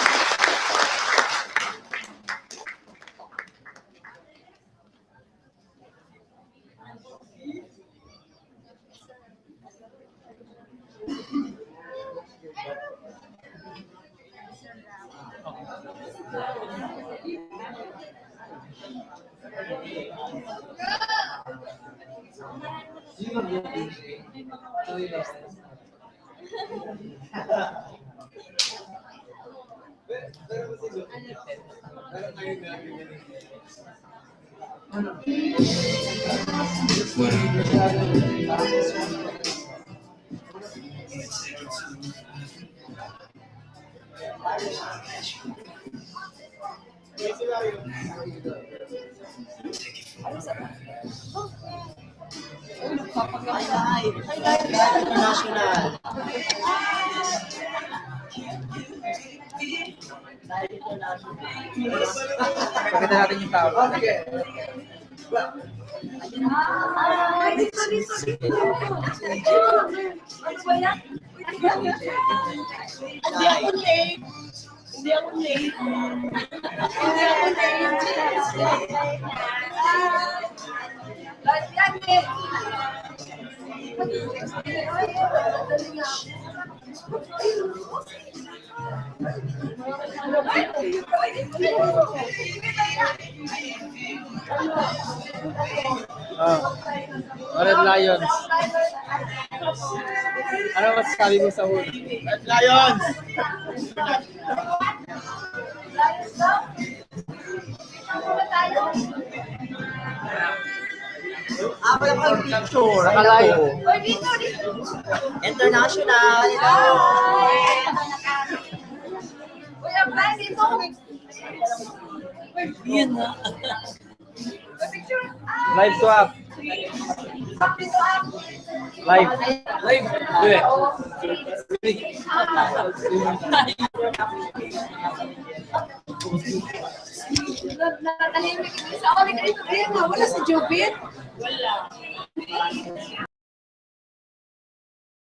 International. Pakita natin yung tao. Hindi ako late. Hindi ako late. Hindi ako Red Lions. Ano masasabi mo sa una? Red Lions! Wala pang picture. Nakalive. International. Uy, ang plan dito. Yun na. Live swap. Live. Live. Natahimik sa orin. Wala si Jubit. Wala.